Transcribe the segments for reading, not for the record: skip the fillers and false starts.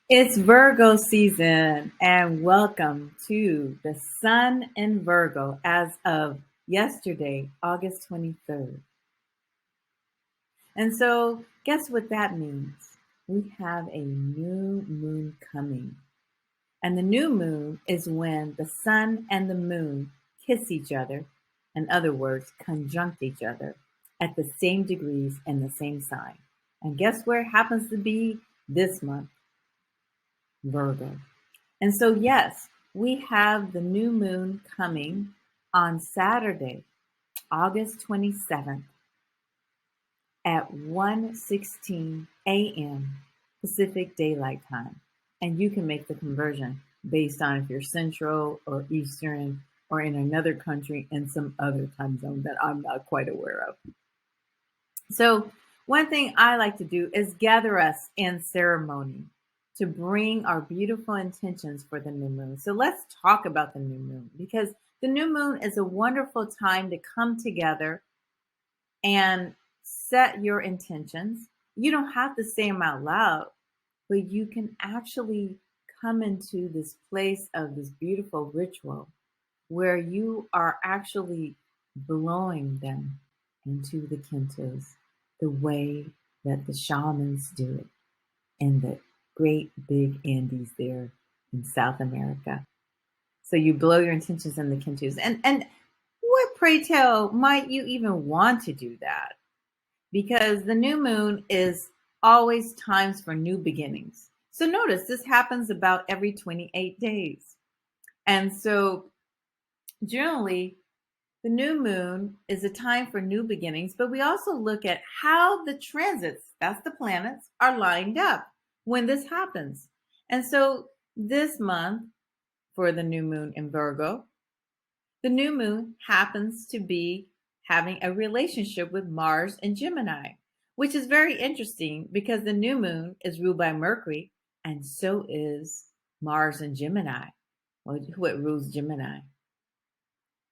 It's Virgo season, and welcome to the Sun in Virgo as of yesterday, August 23rd. And so, guess what that means? We have a new moon coming. And the new moon is when the sun and the moon kiss each other, in other words, conjunct each other at the same degrees in the same sign. And guess where it happens to be this month? Virgo. And so, yes, we have the new moon coming on Saturday, August 27th at 1:16 a.m. Pacific Daylight Time. And you can make the conversion based on if you're Central or Eastern or in another country in some other time zone that I'm not quite aware of. So, one thing I like to do is gather us in ceremony to bring our beautiful intentions for the new moon. So, let's talk about the new moon because the new moon is a wonderful time to come together and set your intentions. You don't have to say them out loud, but you can actually come into this place of this beautiful ritual where you are actually blowing them into the kintos the way that the shamans do it in the great big Andes there in South America. So you blow your intentions in the kintos. And what, pray tell, might you even want to do that? Because the new moon is always times for new beginnings. So notice this happens about every 28 days. And so generally, the new moon is a time for new beginnings, but we also look at how the transits, that's the planets, are lined up when this happens. And so this month, for the new moon in Virgo, the new moon happens to be having a relationship with Mars and Gemini, which is very interesting because the new moon is ruled by Mercury, and so is Mars and Gemini. Well, what rules Gemini?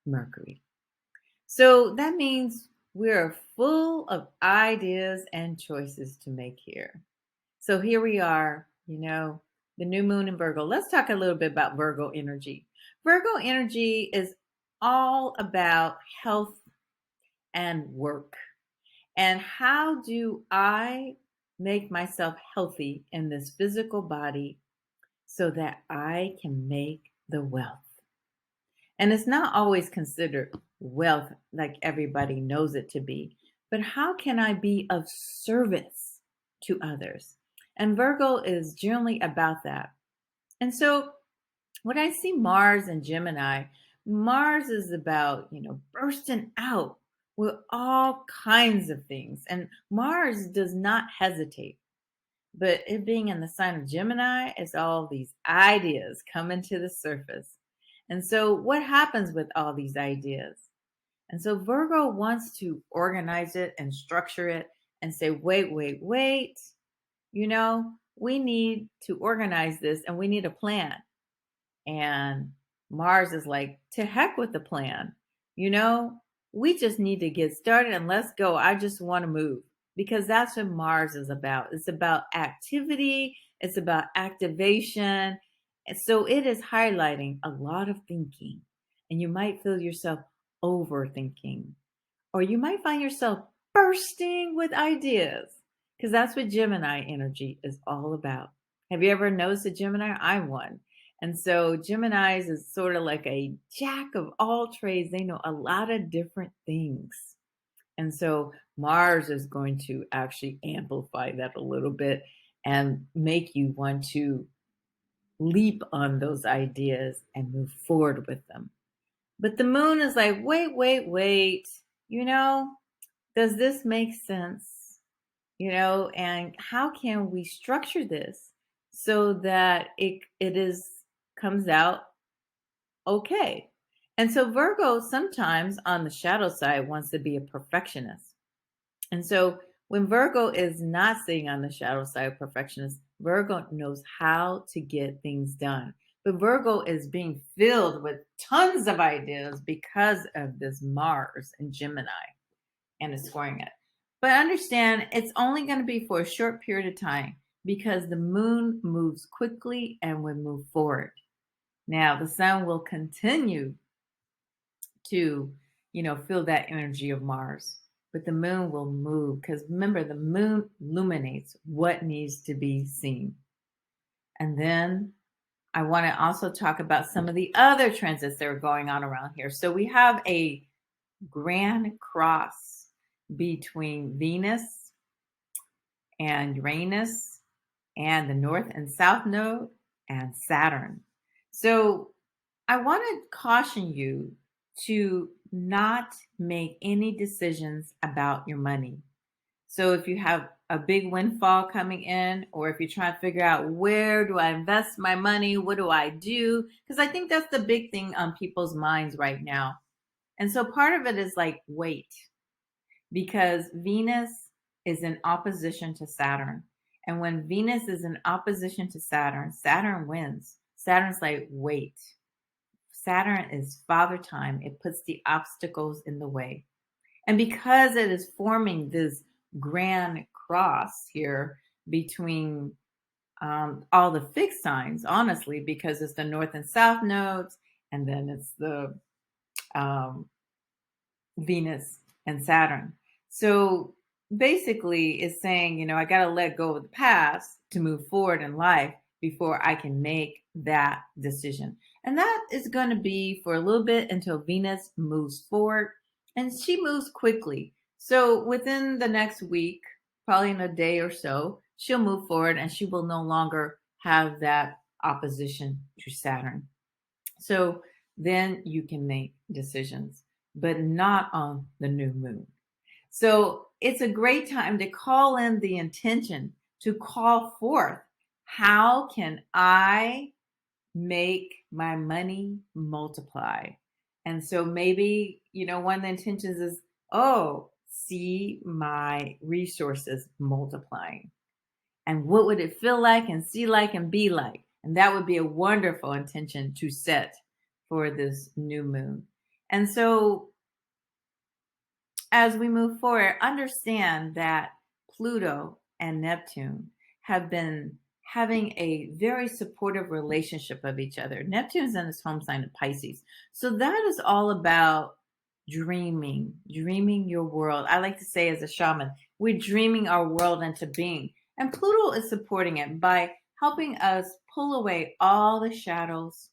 Mercury. So that means we're full of ideas and choices to make here. So here we are, the new moon in Virgo. Let's talk a little bit about Virgo energy. Virgo energy is all about health and work. And how do I make myself healthy in this physical body so that I can make the wealth? And it's not always considered wealth like everybody knows it to be, but how can I be of service to others? And Virgo is generally about that. And so when I see Mars and Gemini, Mars is about, bursting out with all kinds of things. And Mars does not hesitate. But it being in the sign of Gemini, it's all these ideas coming to the surface. And so, what happens with all these ideas? And so, Virgo wants to organize it and structure it and say, wait, we need to organize this and we need a plan. And Mars is like, to heck with the plan. You know, we just need to get started and let's go. I just want to move because that's what Mars is about. It's about activity, it's about activation. And so it is highlighting a lot of thinking. And you might feel yourself overthinking, or you might find yourself bursting with ideas because that's what Gemini energy is all about. Have you ever noticed a Gemini? I'm one. And so Geminis is sort of like a jack of all trades. They know a lot of different things. And so Mars is going to actually amplify that a little bit and make you want to leap on those ideas and move forward with them. But the moon is like, wait. You know, does this make sense? And how can we structure this so that it is comes out okay? And so Virgo sometimes on the shadow side wants to be a perfectionist. And so when Virgo is not sitting on the shadow side of perfectionist, Virgo knows how to get things done. But Virgo is being filled with tons of ideas because of this Mars and Gemini and is scoring it. But understand it's only going to be for a short period of time because the moon moves quickly and will move forward. Now, the sun will continue to, feel that energy of Mars, but the moon will move because remember, the moon illuminates what needs to be seen. And then I want to also talk about some of the other transits that are going on around here. So we have a grand cross between Venus and Uranus and the North and South Node and Saturn. So I want to caution you to not make any decisions about your money. So if you have a big windfall coming in, or if you're trying to figure out where do I invest my money, what do I do? Because I think that's the big thing on people's minds right now. And so part of it is like wait, because Venus is in opposition to Saturn. And when Venus is in opposition to Saturn, Saturn wins. Saturn's like, wait. Saturn is father time. It puts the obstacles in the way. And because it is forming this grand cross here between all the fixed signs, honestly, because it's the North and South nodes, and then it's the um, Venus and Saturn. So basically, it's saying, I got to let go of the past to move forward in life before I can make that decision. And that is going to be for a little bit until Venus moves forward, and she moves quickly. So within the next week, probably in a day or so, she'll move forward and she will no longer have that opposition to Saturn. So then you can make decisions, but not on the new moon. So it's a great time to call in the intention to call forth, how can I make my money multiply? And so maybe, one of the intentions is, oh, see my resources multiplying. And what would it feel like and see like and be like? And that would be a wonderful intention to set for this new moon. And so as we move forward, understand that Pluto and Neptune have been having a very supportive relationship of each other. Neptune's in his home sign of Pisces. So that is all about dreaming your world. I like to say as a shaman, we're dreaming our world into being. And Pluto is supporting it by helping us pull away all the shadows,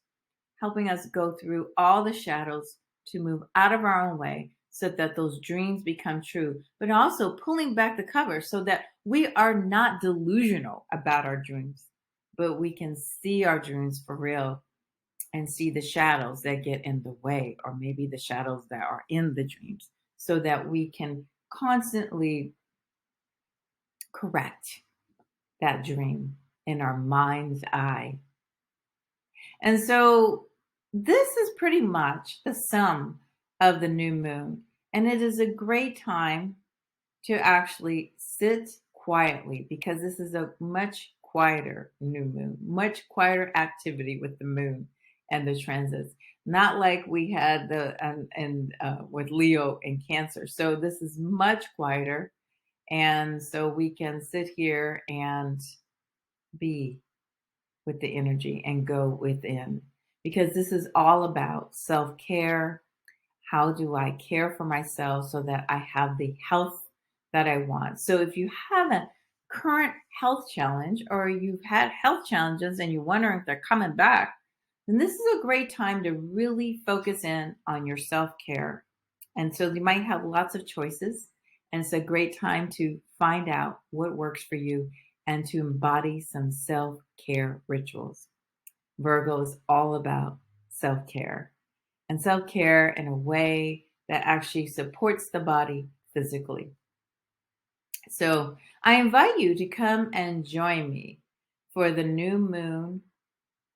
helping us go through all the shadows to move out of our own way so that those dreams become true, but also pulling back the cover so that we are not delusional about our dreams, but we can see our dreams for real and see the shadows that get in the way, or maybe the shadows that are in the dreams, so that we can constantly correct that dream in our mind's eye. And so this is pretty much the sum of the new moon. And it is a great time to actually sit quietly, because this is a much quieter new moon, much quieter activity with the moon and the transits. Not like we had with Leo and Cancer. So this is much quieter. And so we can sit here and be with the energy and go within, because this is all about self-care. How do I care for myself so that I have the health that I want? So if you have a current health challenge, or you've had health challenges and you're wondering if they're coming back, then this is a great time to really focus in on your self-care. And so you might have lots of choices, and it's a great time to find out what works for you and to embody some self-care rituals. Virgo is all about self-care, and self-care in a way that actually supports the body physically. So I invite you to come and join me for the new moon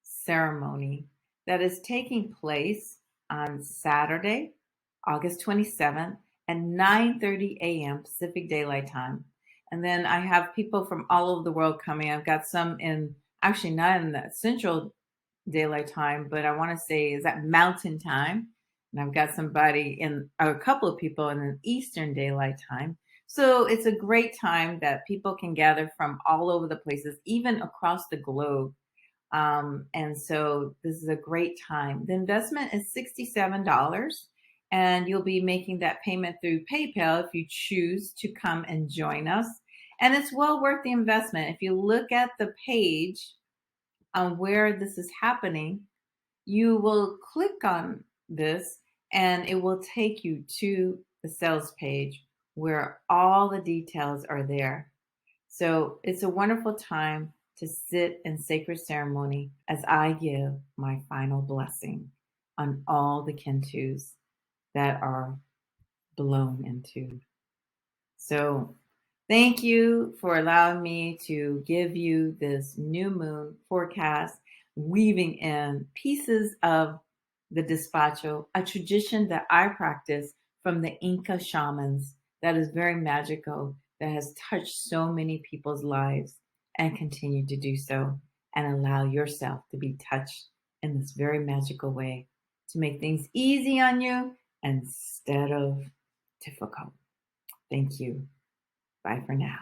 ceremony that is taking place on Saturday, August 27th at 9:30 a.m. Pacific Daylight Time. And then I have people from all over the world coming. I've got some actually not in the Central Daylight Time, but I want to say is that Mountain Time. And I've got a couple of people in an Eastern Daylight Time. So it's a great time that people can gather from all over the places, even across the globe. And so this is a great time. The investment is $67, and you'll be making that payment through PayPal if you choose to come and join us. And it's well worth the investment. If you look at the page on where this is happening, you will click on this and it will take you to the sales page where all the details are there. So it's a wonderful time to sit in sacred ceremony as I give my final blessing on all the Kentus that are blown into. So thank you for allowing me to give you this new moon forecast, weaving in pieces of the despacho, a tradition that I practice from the Inca shamans that is very magical, that has touched so many people's lives and continue to do so. And allow yourself to be touched in this very magical way to make things easy on you instead of difficult. Thank you. Bye for now.